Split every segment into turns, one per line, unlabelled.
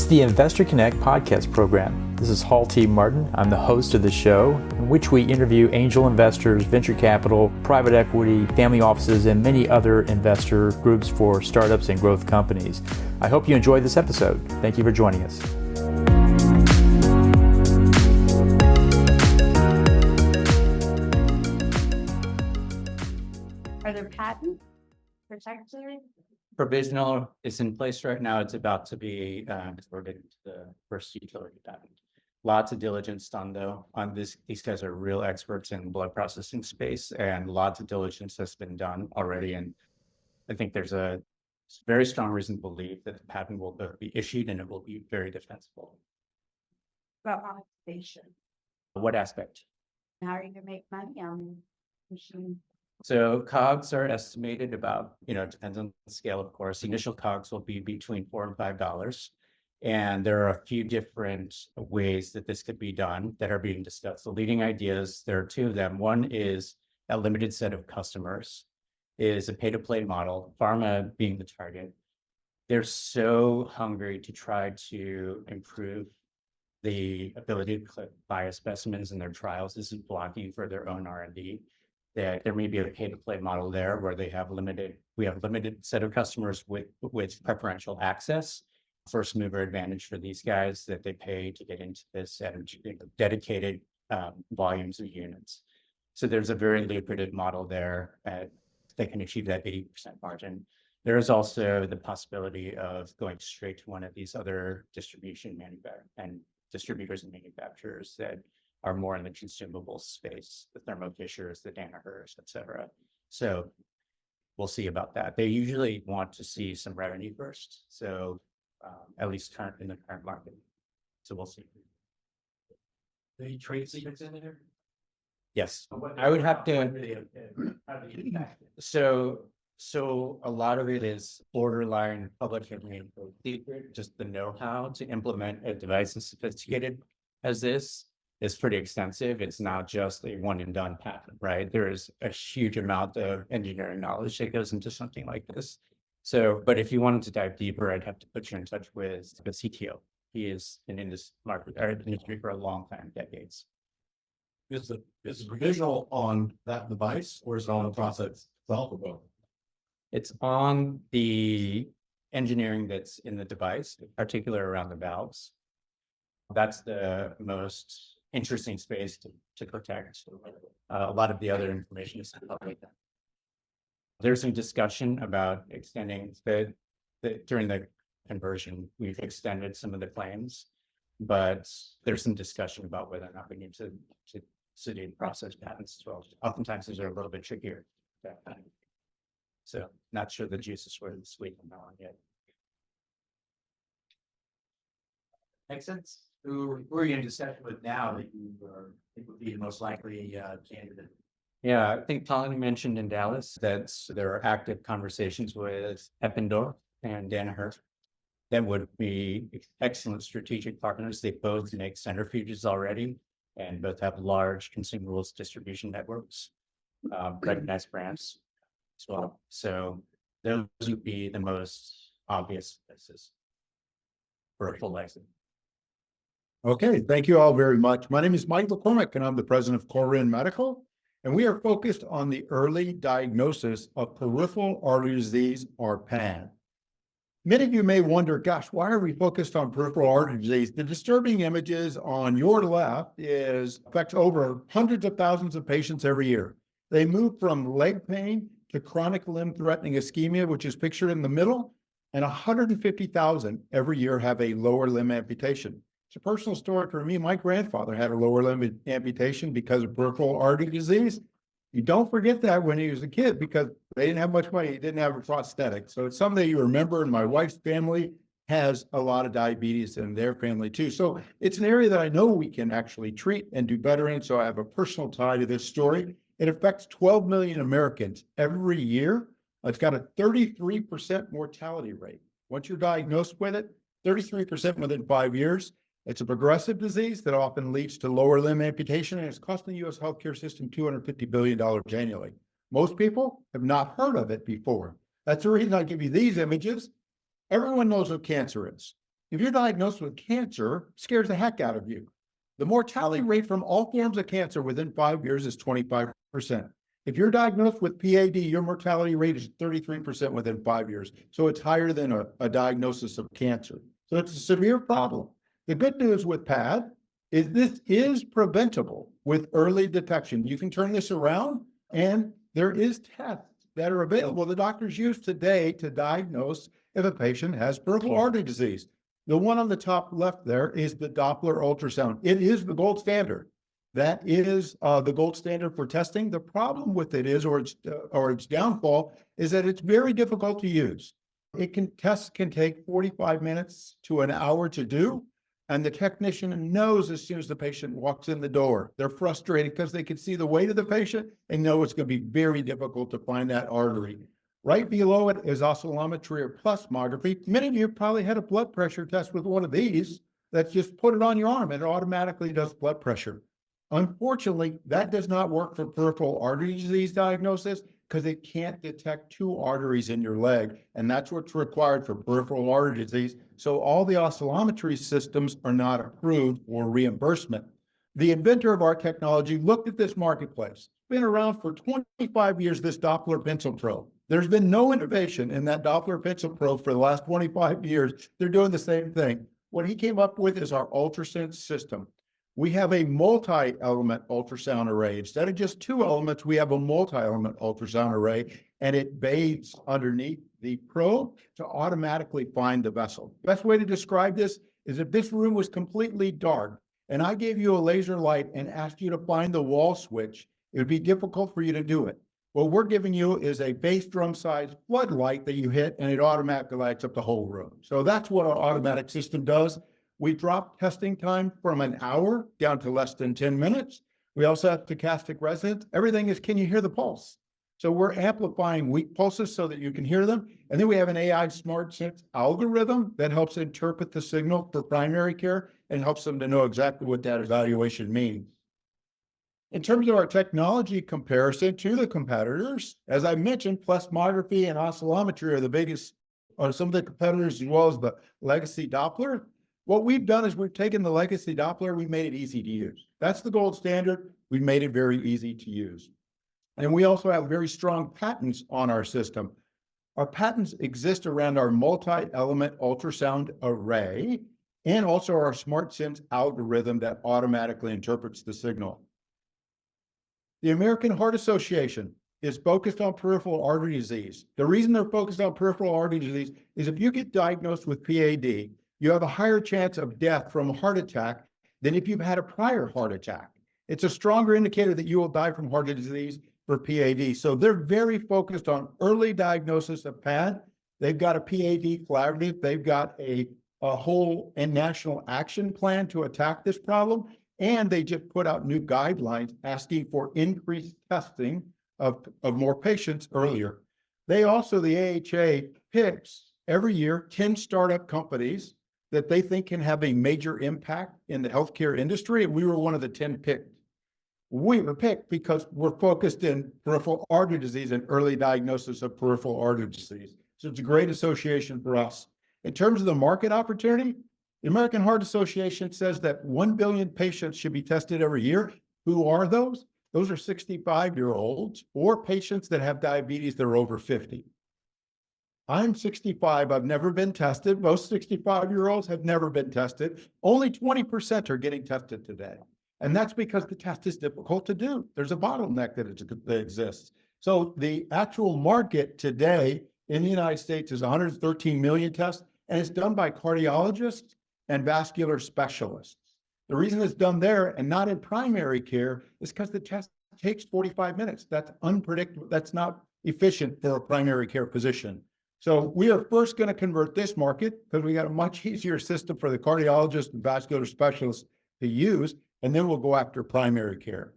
is the Investor Connect podcast program. This is Hall T. Martin. I'm the host of the show, in which we interview angel investors, venture capital, private equity, family offices, and many other investor groups for startups and growth companies. I hope you enjoyed this episode. Thank you for joining us.
Are there patent protection?
Provisional is in place right now. It's about to be converted to the first utility patent. Lots of diligence done though on this. These guys are real experts in blood processing space, and lots of diligence has been done already. And I think there's a very strong reason to believe that the patent will be issued and it will be very defensible.
About monetization.
What aspect?
How are you gonna make money on machine?
So COGS are estimated about, it depends on the scale, of course. Initial COGS will be between $4 and $5. And there are a few different ways that this could be done that are being discussed. The leading ideas, there are two of them. One is a limited set of customers, is a pay-to-play model, pharma being the target. They're so hungry to try to improve the ability to buy specimens in their trials. This is blocking for their own R&D. That there may be a pay-to-play model there where we have limited set of customers with preferential access, first mover advantage for these guys that they pay to get into this and dedicated volumes of units. So there's a very lucrative model there that can achieve that 80% margin. There is also the possibility of going straight to one of these other distributors and manufacturers that are more in the consumable space, the Thermo Fishers, the Danaher's, et cetera. So we'll see about that. They usually want to see some revenue first. So at least in the current market. So we'll see.
Any trade secrets in there?
Yes, I would have to. So a lot of it is borderline public domain secret. Just the know-how to implement a device as sophisticated as this is pretty extensive. It's not just a one and done patent, right? There is a huge amount of engineering knowledge that goes into something like this. So, but if you wanted to dive deeper, I'd have to put you in touch with the CTO. He is in this market or industry for a long time, decades.
Is the provisional on that device or is it on the process itself or both?
It's on the engineering that's in the device, particularly around the valves. That's the most interesting space to protect. A lot of the other information is public. There's some discussion about extending during the conversion, we've extended some of the claims, but there's some discussion about whether or not we need to study process patents as well. Oftentimes these are a little bit trickier. So not sure the juice is worth the sweet on that one yet.
Makes sense. Who are you in discussion with now that you think would be the most likely candidate?
Yeah, I think Colin mentioned in Dallas that there are active conversations with Eppendorf and Danaher that would be excellent strategic partners. They both make centrifuges already and both have large consumables distribution networks, recognized brands as well. So those would be the most obvious places for a full license.
Okay, thank you all very much. My name is Michael Cormack, and I'm the president of Corwin Medical, and we are focused on the early diagnosis of peripheral artery disease, or PAD. Many of you may wonder, gosh, why are we focused on peripheral artery disease? The disturbing images on your left affects over hundreds of thousands of patients every year. They move from leg pain to chronic limb-threatening ischemia, which is pictured in the middle, and 150,000 every year have a lower limb amputation. It's a personal story for me. My grandfather had a lower limb amputation because of peripheral artery disease. You don't forget that when he was a kid because they didn't have much money. He didn't have a prosthetic. So it's something that you remember, and my wife's family has a lot of diabetes in their family too. So it's an area that I know we can actually treat and do better in. So I have a personal tie to this story. It affects 12 million Americans every year. It's got a 33% mortality rate. Once you're diagnosed with it, 33% within 5 years. It's a progressive disease that often leads to lower limb amputation, and it's costing the U.S. healthcare system $250 billion annually. Most people have not heard of it before. That's the reason I give you these images. Everyone knows what cancer is. If you're diagnosed with cancer, it scares the heck out of you. The mortality rate from all forms of cancer within 5 years is 25%. If you're diagnosed with PAD, your mortality rate is 33% within 5 years. So it's higher than a diagnosis of cancer. So it's a severe problem. The good news with PAD is this is preventable with early detection. You can turn this around, and there is tests that are available the doctors use today to diagnose if a patient has peripheral artery disease. The one on the top left there is the Doppler ultrasound. It is the gold standard. That is the gold standard for testing. The problem with it is, or its downfall, is that it's very difficult to use. Tests can take 45 minutes to an hour to do, and the technician knows as soon as the patient walks in the door. They're frustrated because they can see the weight of the patient and know it's going to be very difficult to find that artery. Right below it is oscillometry or plasmography. Many of you probably had a blood pressure test with one of these that just put it on your arm and it automatically does blood pressure. Unfortunately, that does not work for peripheral artery disease diagnosis because it can't detect two arteries in your leg. And that's what's required for peripheral artery disease. So all the oscillometry systems are not approved for reimbursement. The inventor of our technology looked at this marketplace. It's been around for 25 years, this Doppler Pencil Probe. There's been no innovation in that Doppler Pencil Probe for the last 25 years. They're doing the same thing. What he came up with is our Ultrasense system. We have a multi-element ultrasound array. Instead of just two elements, we have a multi-element ultrasound array, and it bathes underneath the probe to automatically find the vessel. Best way to describe this is if this room was completely dark and I gave you a laser light and asked you to find the wall switch, it would be difficult for you to do it. What we're giving you is a bass drum sized floodlight that you hit and it automatically lights up the whole room. So that's what our automatic system does. We drop testing time from an hour down to less than 10 minutes. We also have stochastic resonance. Everything is, can you hear the pulse? So we're amplifying weak pulses so that you can hear them. And then we have an AI SmartSense algorithm that helps interpret the signal for primary care and helps them to know exactly what that evaluation means. In terms of our technology comparison to the competitors, as I mentioned, plasmography and oscillometry are the biggest, are some of the competitors, as well as the legacy Doppler. What we've done is we've taken the legacy Doppler, we made it easy to use. That's the gold standard. We've made it very easy to use. And we also have very strong patents on our system. Our patents exist around our multi-element ultrasound array and also our SmartSense algorithm that automatically interprets the signal. The American Heart Association is focused on peripheral artery disease. The reason they're focused on peripheral artery disease is if you get diagnosed with PAD, you have a higher chance of death from a heart attack than if you've had a prior heart attack. It's a stronger indicator that you will die from heart disease for PAD. So they're very focused on early diagnosis of PAD. They've got a PAD collaborative. They've got a whole and national action plan to attack this problem. And they just put out new guidelines asking for increased testing of more patients earlier. They also, the AHA picks every year 10 startup companies that they think can have a major impact in the healthcare industry. And we were one of the 10 picked. We were picked because we're focused in peripheral artery disease and early diagnosis of peripheral artery disease. So it's a great association for us. In terms of the market opportunity, the American Heart Association says that 1 billion patients should be tested every year. Who are those? Those are 65-year-olds or patients that have diabetes that are over 50. I'm 65. I've never been tested. Most 65-year-olds have never been tested. Only 20% are getting tested today. And that's because the test is difficult to do. There's a bottleneck that exists. So the actual market today in the United States is 113 million tests, and it's done by cardiologists and vascular specialists. The reason it's done there and not in primary care is because the test takes 45 minutes. That's unpredictable. That's not efficient for a primary care physician. So we are first going to convert this market because we got a much easier system for the cardiologist and vascular specialists to use, and then we'll go after primary care.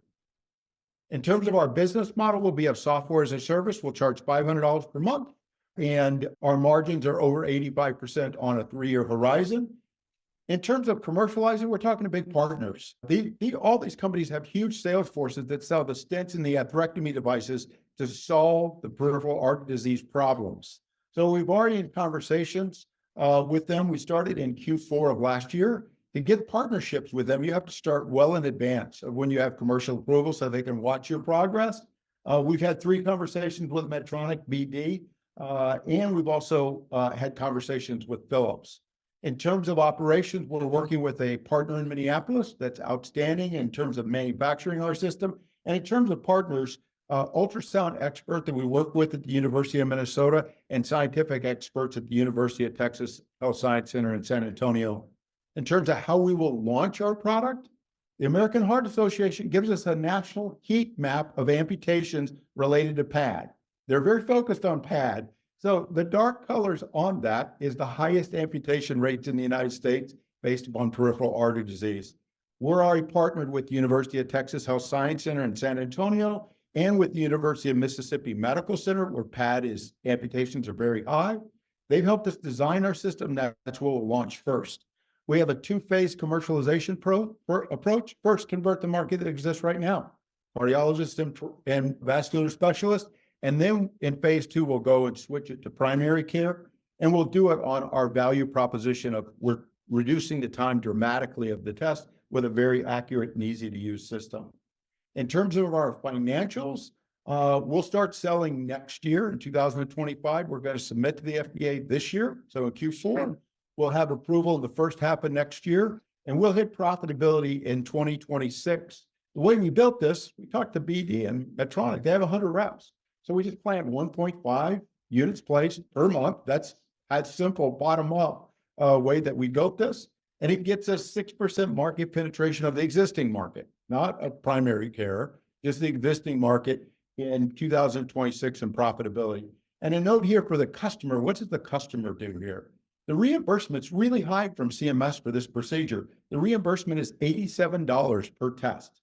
In terms of our business model, we'll be a software as a service. We'll charge $500 per month, and our margins are over 85% on a 3-year horizon. In terms of commercializing, we're talking to big partners. All these companies have huge sales forces that sell the stents and the atherectomy devices to solve the peripheral artery disease problems. So we've already in conversations with them. We started in Q4 of last year. To get partnerships with them, you have to start well in advance of when you have commercial approval so they can watch your progress. We've had 3 conversations with Medtronic BD, and we've also had conversations with Philips. In terms of operations, we're working with a partner in Minneapolis that's outstanding in terms of manufacturing our system. And in terms of partners, ultrasound expert that we work with at the University of Minnesota and scientific experts at the University of Texas Health Science Center in San Antonio. In terms of how we will launch our product, the American Heart Association gives us a national heat map of amputations related to PAD. They're very focused on PAD. So the dark colors on that is the highest amputation rates in the United States based upon peripheral artery disease. We're already partnered with the University of Texas Health Science Center in San Antonio and with the University of Mississippi Medical Center, where amputations are very high. They've helped us design our system. That's what we'll launch first. We have a 2-phase commercialization approach. First, convert the market that exists right now, cardiologists and vascular specialists. And then in phase 2, we'll go and switch it to primary care. And we'll do it on our value proposition of we're reducing the time dramatically of the test with a very accurate and easy to use system. In terms of our financials, we'll start selling next year in 2025. We're going to submit to the FDA this year. So in Q4, we'll have approval in the first half of next year, and we'll hit profitability in 2026. The way we built this, we talked to BD and Medtronic. They have 100 reps. So we just planned 1.5 units placed per month. That's a simple bottom-up way that we built this. And it gets us 6% market penetration of the existing market, not a primary care, just the existing market in 2026 and profitability. And a note here for the customer, what does the customer do here? The reimbursement's really high from CMS for this procedure. The reimbursement is $87 per test.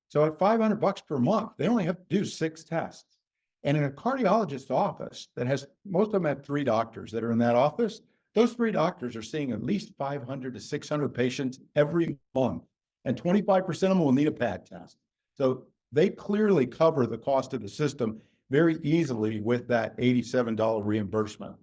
So at $500 per month, they only have to do 6 tests. And in a cardiologist's office that has, most of them have 3 doctors that are in that office, those 3 doctors are seeing at least 500 to 600 patients every month. And 25% of them will need a PAD test. So they clearly cover the cost of the system very easily with that $87 reimbursement.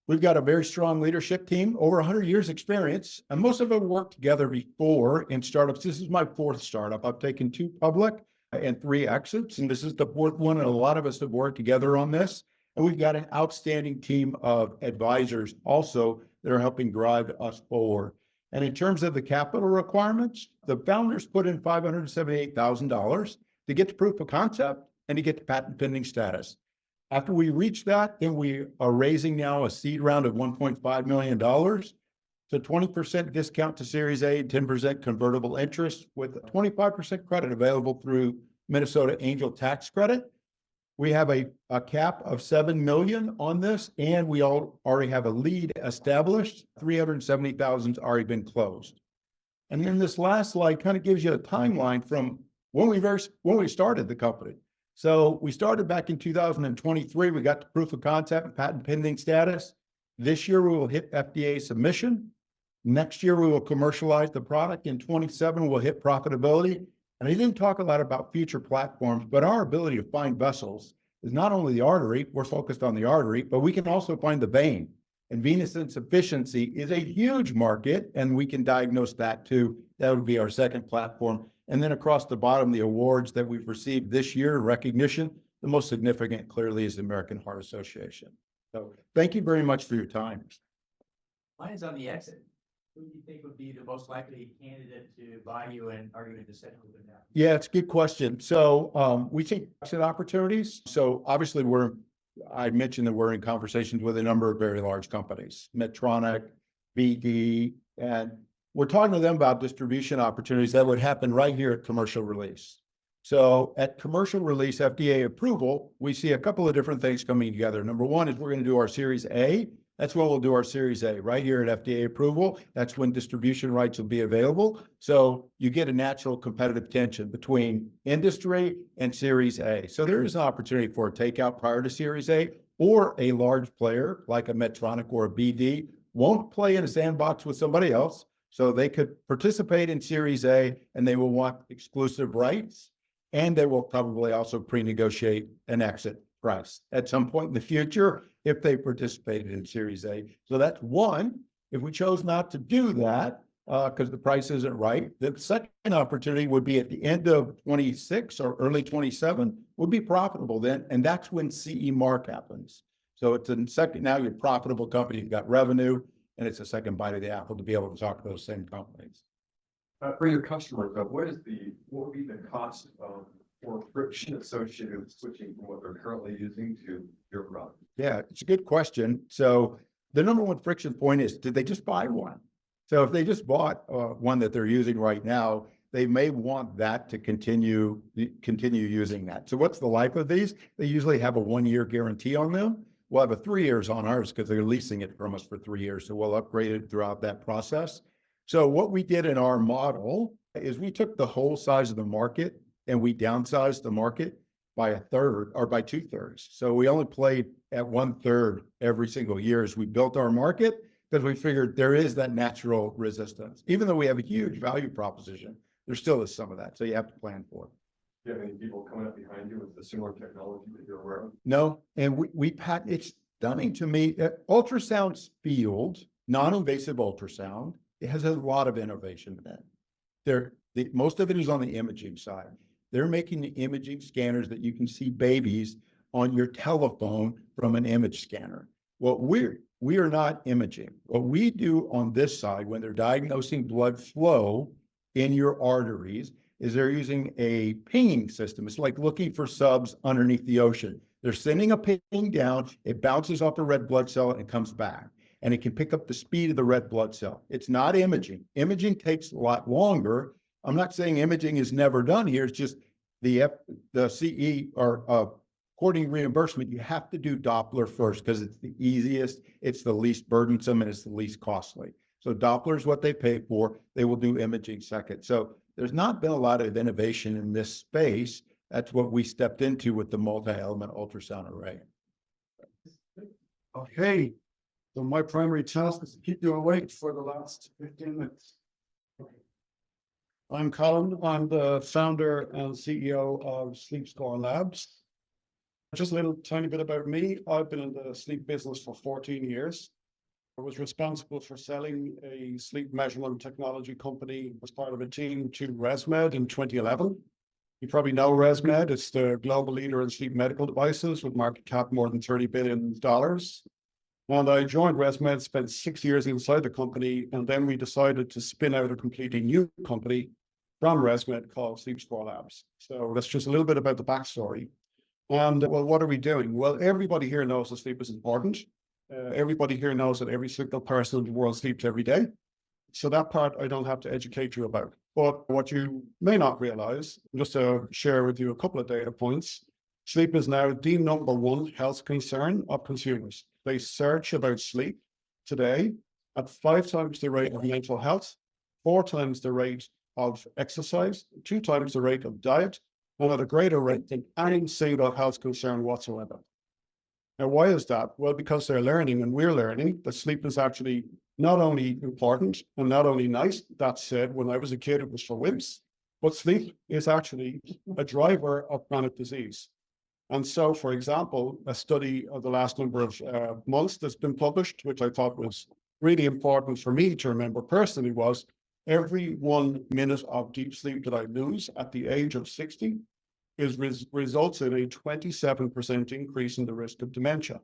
We've got a very strong leadership team, over 100 years experience, and most of them worked together before in startups. This is my 4th startup. I've taken 2 public and 3 exits, and this is the 4th one, and a lot of us have worked together on this. And we've got an outstanding team of advisors also that are helping drive us forward. And in terms of the capital requirements, the founders put in $578,000 to get to proof of concept and to get to patent pending status. After we reach that, then we are raising now a seed round of $1.5 million. So 20% discount to Series A, 10% convertible interest with a 25% credit available through Minnesota Angel Tax Credit. We have a cap of $7 million on this, and we already have a lead established. $370,000 has already been closed. And then this last slide kind of gives you a timeline from when we started the company. So we started back in 2023. We got to proof of concept and patent pending status. This year we will hit FDA submission. Next year we will commercialize the product. In 27 we'll hit profitability. And I didn't talk a lot about future platforms, but our ability to find vessels is not only the artery, we're focused on the artery, but we can also find the vein. And venous insufficiency is a huge market, and we can diagnose that too. That would be our second platform. And then across the bottom, the awards that we've received this year, recognition, the most significant clearly is the American Heart Association. So thank you very much for your time.
Mine is on the exit. Who do you think would be the most likely candidate to buy you, and are you going to set with them now?
Yeah, it's a good question. So we take exit opportunities. So obviously I mentioned that we're in conversations with a number of very large companies, Medtronic, BD, and we're talking to them about distribution opportunities that would happen right here at commercial release. So at commercial release, FDA approval, we see a couple of different things coming together. Number one is we're going to do our Series A. That's when we'll do our Series A right here at FDA approval. That's when distribution rights will be available. So you get a natural competitive tension between industry and Series A. So there is an opportunity for a takeout prior to Series A, or a large player like a Medtronic or a BD won't play in a sandbox with somebody else. So they could participate in Series A, and they will want exclusive rights, and they will probably also pre-negotiate an exit price at some point in the future if they participated in Series A. So that's one. If we chose not to do that, because the price isn't right, the second opportunity would be at the end of 26 or early 27 would be profitable then. And that's when CE mark happens. So it's a second, now you're a profitable company, you've got revenue, and it's a second bite of the apple to be able to talk to those same companies.
For your customers, what would be the cost of or friction associated with switching from what they're currently using to your product?
Yeah, it's a good question. So the number one friction point is, did they just buy one? So if they just bought one that they're using right now, they may want that to continue using that. So what's the life of these? They usually have a 1-year guarantee on them. We'll have a 3 years on ours because they're leasing it from us for 3 years. So we'll upgrade it throughout that process. So what we did in our model is we took the whole size of the market and we downsized the market by 1/3 or by 2/3. So we only played at 1/3 every single year as we built our market because we figured there is that natural resistance. Even though we have a huge value proposition, there still is some of that. So you have to plan for it.
Do you have any people coming up behind you with the similar technology that you're aware of?
No, and we patent, it's stunning to me. Ultrasound's field, non-invasive ultrasound, it has a lot of innovation in it. Most of it is on the imaging side. They're making the imaging scanners that you can see babies on your telephone from an image scanner. Well, we are not imaging. What we do on this side, when they're diagnosing blood flow in your arteries, is they're using a pinging system. It's like looking for subs underneath the ocean. They're sending a ping down, it bounces off the red blood cell and it comes back. And it can pick up the speed of the red blood cell. It's not imaging. Imaging takes a lot longer. I'm not saying imaging is never done here. It's just the CE or according to reimbursement, you have to do Doppler first because it's the easiest, it's the least burdensome, and it's the least costly. So Doppler is what they pay for. They will do imaging second. So there's not been a lot of innovation in this space. That's what we stepped into with the multi-element ultrasound array.
Okay, so my primary task is to keep you awake for the last 15 minutes. I'm Colin. I'm the founder and CEO of Sleep Score Labs. Just a little tiny bit about me. I've been in the sleep business for 14 years. I was responsible for selling a sleep measurement technology company as part of a team to ResMed in 2011. You probably know ResMed. It's the global leader in sleep medical devices with market cap more than $30 billion. And I joined ResMed, spent 6 years inside the company, and then we decided to spin out a completely new company from ResMed called Sleep Score Labs. So that's just a little bit about the backstory. And well, what are we doing? Well, everybody here knows that sleep is important. Everybody here knows that every single person in the world sleeps every day. So that part I don't have to educate you about. But what you may not realize, just to share with you a couple of data points, sleep is now the #1 health concern of consumers. They search about sleep today at 5 times the rate of mental health, 4 times the rate of exercise, 2 times the rate of diet, and at a greater rate than any single health concern whatsoever. Now, why is that? Well, because they're learning and we're learning that sleep is actually not only important and not only nice. That said, when I was a kid, it was for wimps, but sleep is actually a driver of chronic disease. And so, for example, a study of the last number of months that's been published, which I thought was really important for me to remember personally, was every 1 minute of deep sleep that I lose at the age of 60 results in a 27% increase in the risk of dementia.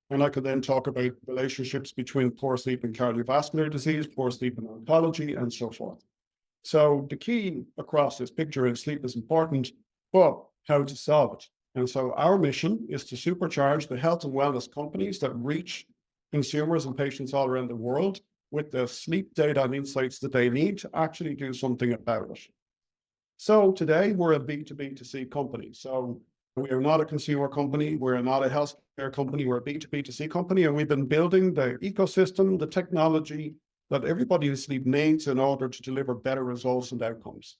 And I could then talk about relationships between poor sleep and cardiovascular disease, poor sleep and oncology, and so forth. So the key across this picture is sleep is important, but how to solve it. And so our mission is to supercharge the health and wellness companies that reach consumers and patients all around the world with the sleep data and insights that they need to actually do something about it. So today we're a B2B2C company. So we are not a consumer company. We're not a healthcare company. We're a B2B2C company. And we've been building the ecosystem, the technology that everybody in sleep needs in order to deliver better results and outcomes.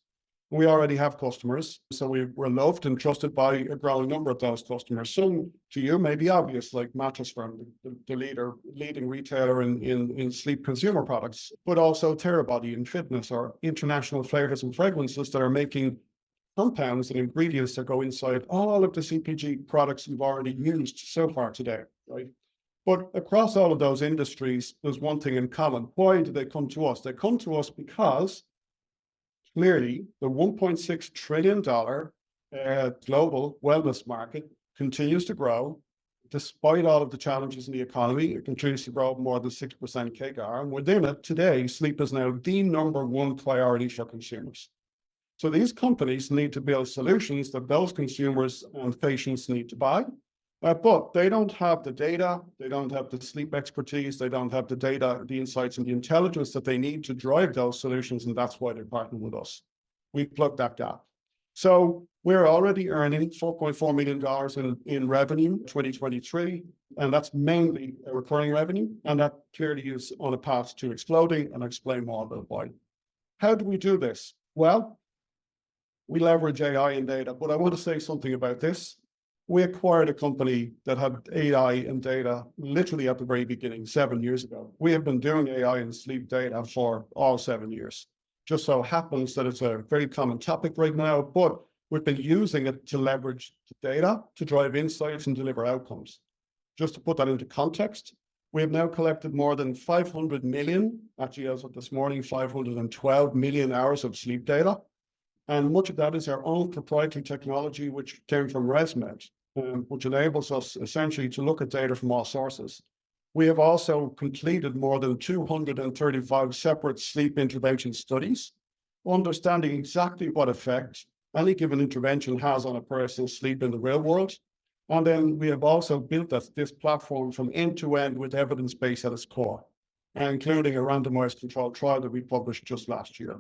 We already have customers, so we're loved and trusted by a growing number of those customers. Some to you may be obvious, like Mattress Firm, the leading retailer in sleep consumer products, but also Therabody in fitness or international flavors and fragrances that are making compounds and ingredients that go inside all of the CPG products you've already used so far today, right? But across all of those industries, there's one thing in common. Why do they come to us? They come to us because clearly the $1.6 trillion global wellness market continues to grow. Despite all of the challenges in the economy, it continues to grow more than 6% CAGR. And within it, today, sleep is now the number one priority for consumers. So these companies need to build solutions that those consumers and patients need to buy. But they don't have the data, they don't have the sleep expertise, they don't have the data, the insights, and the intelligence that they need to drive those solutions, and that's why they're partnering with us. We've plugged that gap. So we're already earning $4.4 million in revenue in 2023, and that's mainly a recurring revenue, and that clearly is on a path to exploding, and I'll explain more about why. How do we do this? Well, we leverage AI and data, but I want to say something about this. We acquired a company that had AI and data literally at the very beginning, 7 years ago. We have been doing AI and sleep data for all 7 years. Just so happens that it's a very common topic right now, but we've been using it to leverage the data to drive insights and deliver outcomes. Just to put that into context, we have now collected more than 500 million, actually as of this morning, 512 million hours of sleep data. And much of that is our own proprietary technology, which came from ResMed, which enables us essentially to look at data from all sources. We have also completed more than 235 separate sleep intervention studies, understanding exactly what effect any given intervention has on a person's sleep in the real world. And then we have also built this platform from end to end with evidence base at its core, including a randomized controlled trial that we published just last year.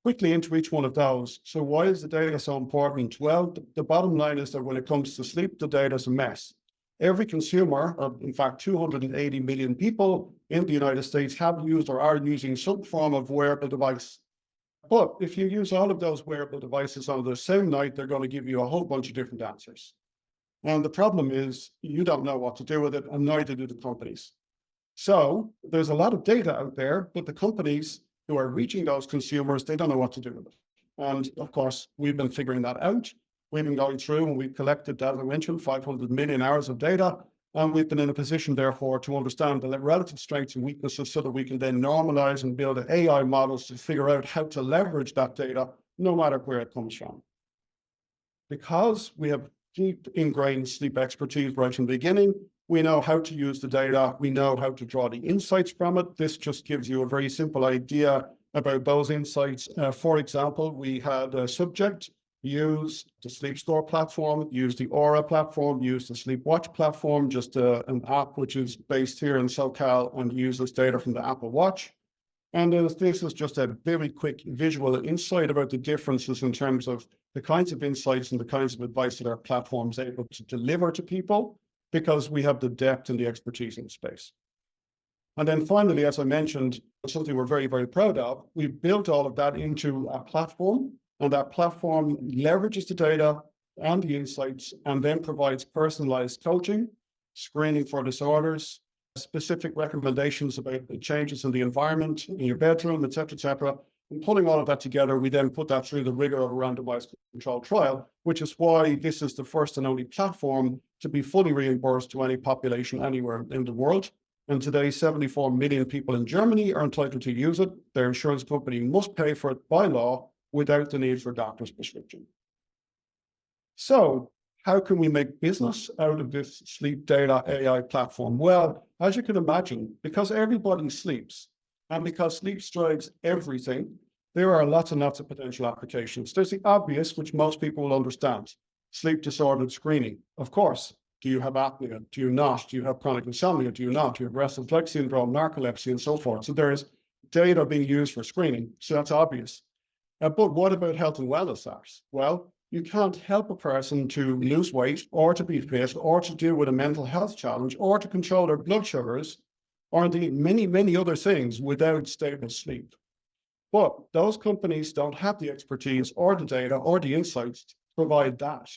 Quickly into each one of those. So why is the data so important? Well, the bottom line is that when it comes to sleep, the data is a mess. Every consumer, or in fact, 280 million people in the United States have used or are using some form of wearable device. But if you use all of those wearable devices on the same night, they're going to give you a whole bunch of different answers. And the problem is you don't know what to do with it, and neither do the companies. So there's a lot of data out there, but the companies who are reaching those consumers, they don't know what to do with it. And of course, we've been figuring that out. We've been going through and we've collected, as I mentioned, 500 million hours of data. And we've been in a position, therefore, to understand the relative strengths and weaknesses so that we can then normalize and build AI models to figure out how to leverage that data, no matter where it comes from. Because we have deep ingrained sleep expertise right from the beginning, we know how to use the data. We know how to draw the insights from it. This just gives you a very simple idea about those insights. For example, we had a subject use the Sleep Store platform, use the Aura platform, use the Sleep Watch platform, just an app which is based here in SoCal and uses data from the Apple Watch. And this is just a very quick visual insight about the differences in terms of the kinds of insights and the kinds of advice that our platform is able to deliver to people, because we have the depth and the expertise in the space. And then finally, as I mentioned, something we're very, very proud of, we built all of that into a platform, and that platform leverages the data and the insights and then provides personalized coaching, screening for disorders, specific recommendations about the changes in the environment, in your bedroom, et cetera, And pulling all of that together, we then put that through the rigor of a randomized controlled trial, which is why this is the first and only platform to be fully reimbursed to any population anywhere in the world. And today, 74 million people in Germany are entitled to use it. Their insurance company must pay for it by law without the need for a doctor's prescription. So how can we make business out of this sleep data AI platform? Well, as you can imagine, because everybody sleeps, and because sleep drives everything, there are lots and lots of potential applications. There's the obvious, which most people will understand. Sleep disordered screening. Of course. Do you have apnea? Do you not? Do you have chronic insomnia? Do you not? Do you have restless leg syndrome, narcolepsy, and so forth? So there is data being used for screening. So that's obvious. But what about health and wellness apps? Well, you can't help a person to lose weight or to be fit or to deal with a mental health challenge or to control their blood sugars or indeed many, many other things without stable sleep. But those companies don't have the expertise or the data or the insights to provide that.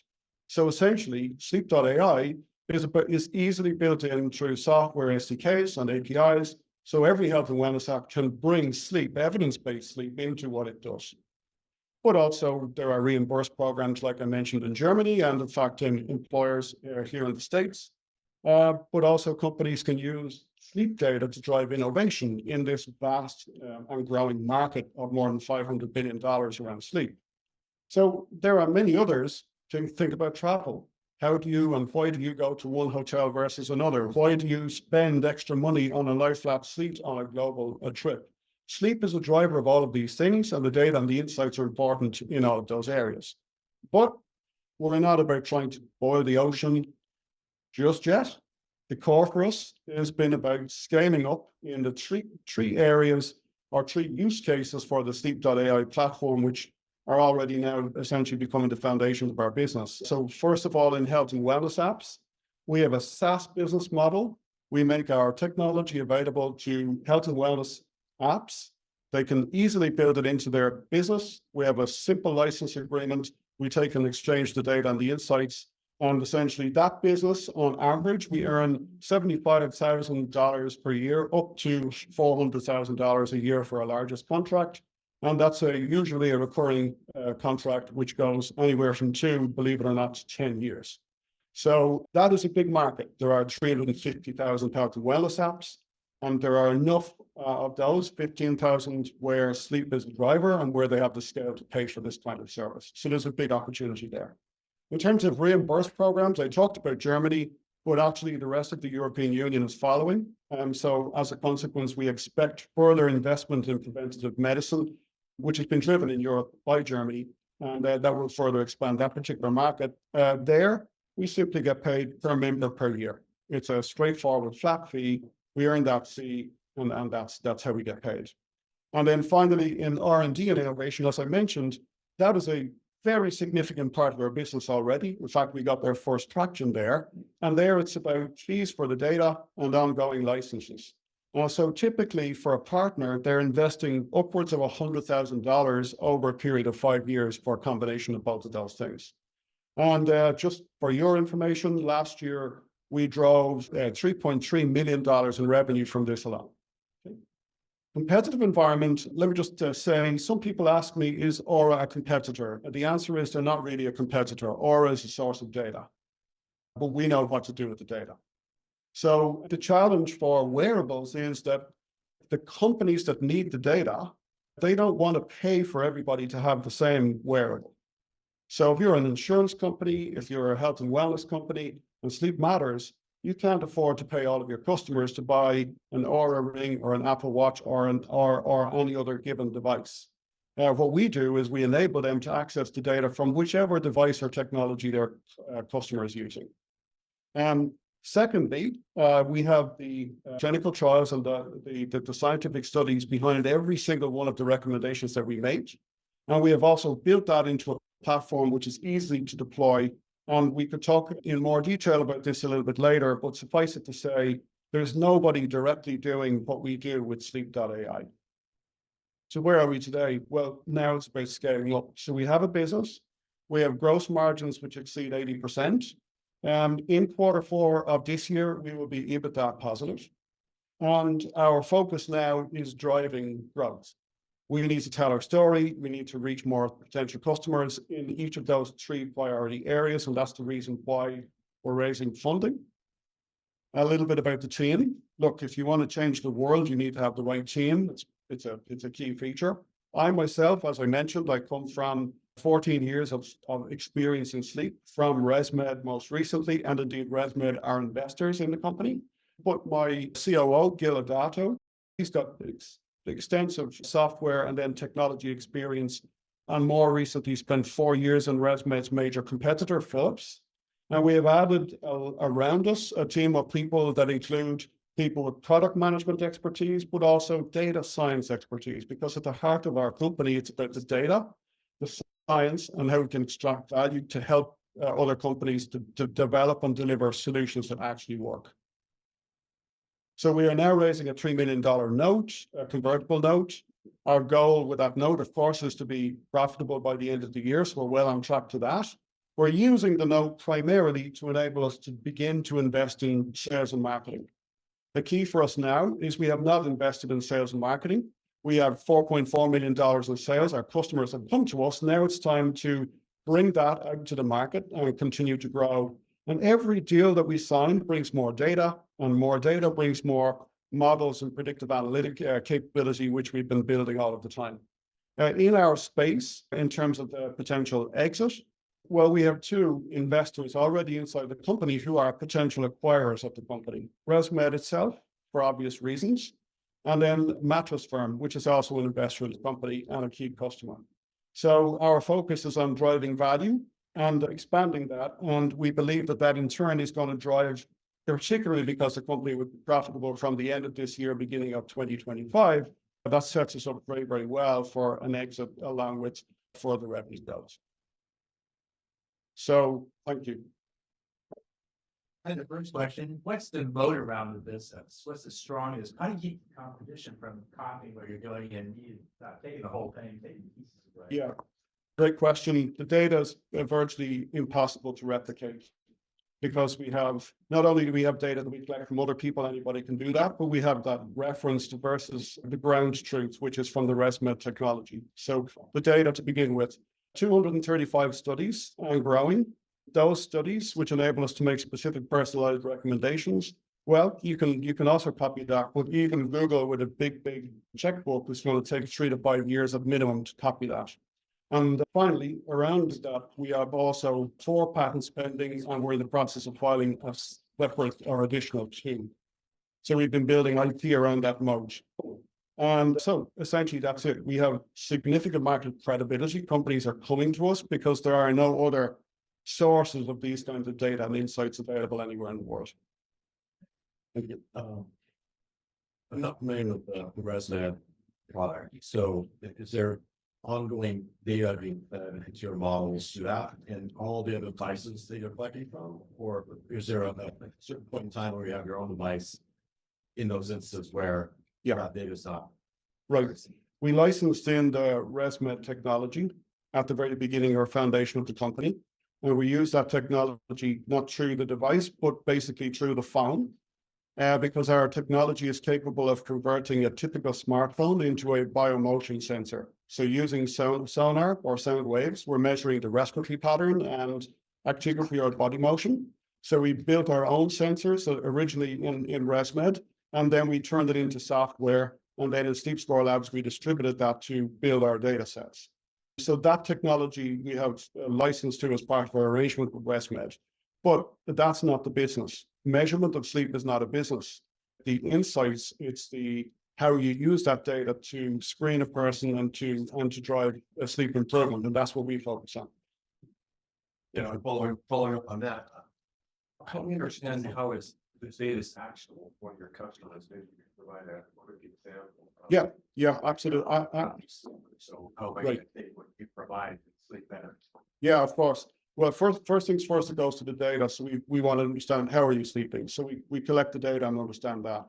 So essentially, sleep.ai is easily built in through software SDKs and APIs. So every health and wellness app can bring sleep, evidence-based sleep, into what it does. But also there are reimbursed programs, like I mentioned, in Germany, and in fact in employers here in the States. But also companies can use sleep data to drive innovation in this vast and growing market of more than $500 billion around sleep. So there are many others to think about travel. How do you and why do you go to one hotel versus another? Why do you spend extra money on a lie-flat seat on a global trip? Sleep is a driver of all of these things, and the data and the insights are important in all of those areas. But we're not about trying to boil the ocean just yet. The core for us has been about scaling up in the three areas or three use cases for the Sleep.ai platform, which are already now essentially becoming the foundation of our business. So first of all, in health and wellness apps, we have a SaaS business model. We make our technology available to health and wellness apps. They can easily build it into their business. We have a simple license agreement. We take and exchange the data and the insights. And essentially that business, on average, we earn $75,000 per year, up to $400,000 a year for our largest contract. And that's usually a recurring contract, which goes anywhere from 2, believe it or not, to 10 years. So that is a big market. There are 350,000 health and wellness apps, and there are enough of those, 15,000, where sleep is a driver and where they have the scale to pay for this kind of service. So there's a big opportunity there. In terms of reimbursed programs, I talked about Germany, but actually the rest of the European Union is following. So as a consequence, we expect further investment in preventative medicine, which has been driven in Europe by Germany, and that will further expand that particular market. There, we simply get paid per member per year. It's a straightforward flat fee. We earn that fee, and that's how we get paid. And then finally, in R&D and innovation, as I mentioned, that is a very significant part of our business already. In fact, we got their first traction there. And there it's about fees for the data and ongoing licenses. So typically for a partner, they're investing upwards of $100,000 over a period of 5 years for a combination of both of those things. And just for your information, last year we drove $3.3 million in revenue from this alone. Okay. Competitive environment, let me just say, some people ask me, is Aura a competitor? And the answer is they're not really a competitor. Aura is a source of data, but we know what to do with the data. So the challenge for wearables is that the companies that need the data, they don't want to pay for everybody to have the same wearable. So if you're an insurance company, if you're a health and wellness company, and sleep matters, you can't afford to pay all of your customers to buy an Aura Ring or an Apple Watch or any other given device. What we do is we enable them to access the data from whichever device or technology their customer is using. Secondly, we have the clinical trials and the scientific studies behind every single one of the recommendations that we make. And we have also built that into a platform which is easy to deploy. And we could talk in more detail about this a little bit later, but suffice it to say, there's nobody directly doing what we do with Sleep.ai. So where are we today? Well, now it's about scaling up. So we have a business. We have gross margins which exceed 80%. In Q4 of this year, we will be EBITDA positive. And our focus now is driving growth. We need to tell our story. We need to reach more potential customers in each of those 3 priority areas. And that's the reason why we're raising funding. A little bit about the team. Look, if you want to change the world, you need to have the right team. It's a key feature. I myself, as I mentioned, I come from 14 years of experience in sleep from ResMed most recently, and indeed ResMed are investors in the company. But my COO, Gil Adato, he's got extensive software and then technology experience, and more recently spent 4 years in ResMed's major competitor, Philips. And we have added around us a team of people that include people with product management expertise, but also data science expertise, because at the heart of our company, it's about the data, the science, and how we can extract value to help other companies to develop and deliver solutions that actually work. So we are now raising a $3 million note, a convertible note. Our goal with that note, of course, is to be profitable by the end of the year, so we're well on track to that. We're using the note primarily to enable us to begin to invest in sales and marketing. The key for us now is we have not invested in sales and marketing. We have $4.4 million in sales. Our customers have come to us. Now it's time to bring that out to the market and continue to grow. And every deal that we sign brings more data, and more data brings more models and predictive analytic capability, which we've been building all of the time. In our space, in terms of the potential exit, well, we have two investors already inside the company who are potential acquirers of the company. ResMed itself, for obvious reasons, and then Mattress Firm, which is also an investor in the company and a key customer. So our focus is on driving value and expanding that. And we believe that that in turn is going to drive, particularly because the company will be profitable from the end of this year, beginning of 2025. That sets us up very, very well for an exit along with further revenue growth. So thank you.
And the first question, what's the moat around the business? What's the strongest? How do you keep the competition from copying what you're doing and you not taking the whole thing, taking pieces of it?
Yeah, great question. The data is virtually impossible to replicate because we have, not only do we have data that we collect from other people, anybody can do that, but we have that referenced versus the ground truth, which is from the ResMed technology. So the data to begin with, 235 studies and growing. Those studies, which enable us to make specific personalized recommendations, well, you can also copy that, but even Google with a big checkbook is going to take 3 to 5 years at minimum to copy that. And finally, around that, we have also 4 patents pending, and we're in the process of filing a separate or additional 2. So we've been building IP around that moat. And so essentially that's it. We have significant market credibility. Companies are coming to us because there are no other sources of these kinds of data and insights available anywhere in the world. Thank you.
I'm not familiar with the ResMed product. So is there ongoing data being fed into your models to that and all the other devices that you're collecting from? Or is there a certain point in time where you have your own device in those instances where that data is not?
Right. We licensed in the ResMed technology at the very beginning or foundation of the company. And we use that technology not through the device, but basically through the phone, because our technology is capable of converting a typical smartphone into a biomotion sensor. So using sonar or sound waves, we're measuring the respiratory pattern and activity or body motion. So we built our own sensors originally in ResMed, and then we turned it into software. And then in SleepScore Labs, we distributed that to build our data sets. So that technology we have licensed to as part of our arrangement with ResMed. But that's not the business. Measurement of sleep is not a business. The insights, it's the how you use that data to screen a person and to drive a sleep improvement. And that's what we focus on.
Yeah, following up on that, help me understand how is this data is actionable for your customers. Maybe you can provide a quick example.
Yeah, absolutely.
So how
right.
what you provide to sleep better.
Yeah, of course. Well, first things first, it goes to the data. So we want to understand how are you sleeping. So we collect the data and understand that.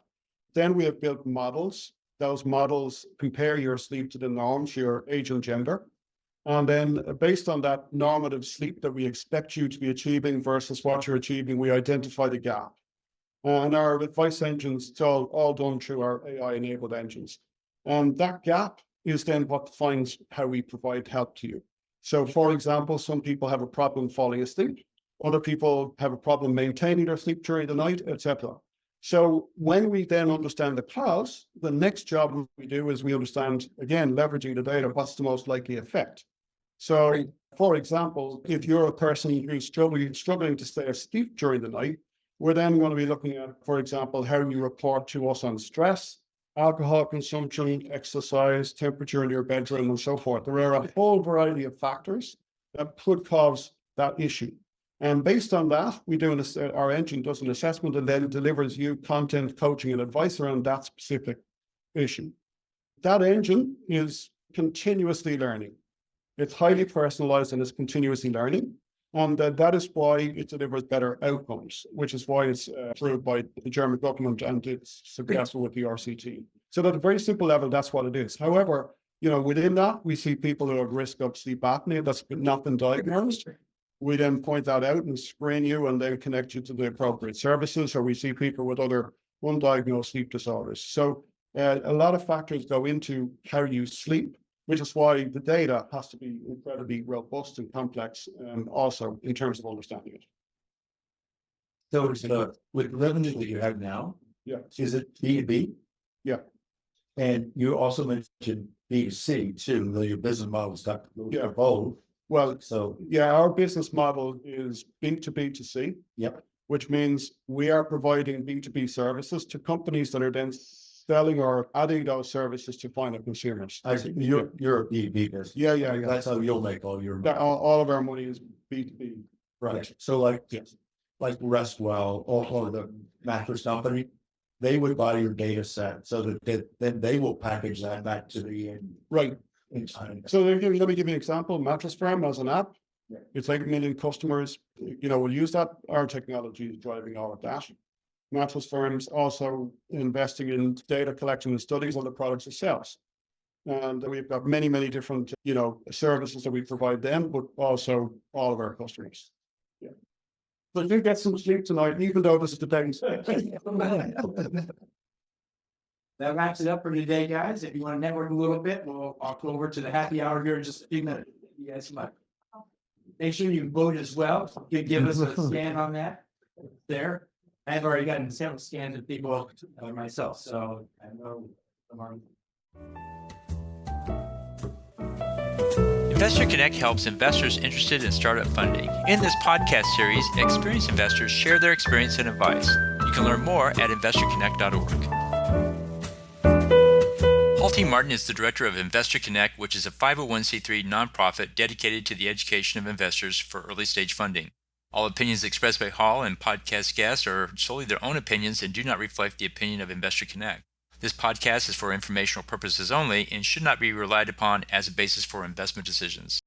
Then we have built models. Those models compare your sleep to the norms, your age and gender. And then based on that normative sleep that we expect you to be achieving versus what you're achieving, we identify the gap. And our advice engines, it's all done through our AI-enabled engines. And that gap is then what defines how we provide help to you. So, for example, some people have a problem falling asleep. Other people have a problem maintaining their sleep during the night, etc. So when we then understand the cause, the next job we do is we understand, again, leveraging the data, what's the most likely effect. So, for example, if you're a person who's struggling to stay asleep during the night, we're then going to be looking at, for example, how you report to us on stress, alcohol consumption, exercise, temperature in your bedroom, and so forth. There are a whole variety of factors that could cause that issue. And based on that, our engine does an assessment and then delivers you content, coaching, and advice around that specific issue. That engine is continuously learning. It's highly personalized and it's continuously learning. And that is why it delivers better outcomes, which is why it's approved by the German government and it's successful with the RCT. So at a very simple level, that's what it is. However, within that, we see people who have risk of sleep apnea that's not been diagnosed. We then point that out and screen you and then connect you to the appropriate services. Or we see people with other undiagnosed sleep disorders. So A lot of factors go into how you sleep, which is why the data has to be incredibly robust and complex, also in terms of understanding it.
So it's with the revenue that you have now,
Yeah.
is it B2B?
Yeah.
And you also mentioned B2C too, though your business model is not
Yeah.
both.
Well,
So,
yeah, our business model is B2B2C.
yep,
Which means we are providing B2B services to companies that are then selling or adding those services to final consumers.
I see, you're a B2B business.
Yeah.
That's how you'll make all your.
All of our money is B2B.
Right, so like,
Yes.
like Restwell, or the mattress company, they would buy your data set so that then they will package that back to the end.
Right.
Inside.
So let me give you an example. Mattress Firm as an app. It's like 1 million customers, will use that. Our technology is driving all of that. Mattress firms also investing in data collection and studies on the products themselves. And we've got many, many different, services that we provide them, but also all of our customers. Yeah. So you get some sleep tonight, even though this is the day.
That wraps it up for today, guys. If you want to network a little bit, I'll go over to the happy hour here in just a few minutes. You guys might. Make sure you vote as well. You give us a scan on that there. I've already gotten several scans of people myself, so I know.
Investor Connect helps investors interested in startup funding. In this podcast series, experienced investors share their experience and advice. You can learn more at investorconnect.org. Paul T. Martin is the director of Investor Connect, which is a 501c3 nonprofit dedicated to the education of investors for early stage funding. All opinions expressed by Hall and podcast guests are solely their own opinions and do not reflect the opinion of Investor Connect. This podcast is for informational purposes only and should not be relied upon as a basis for investment decisions.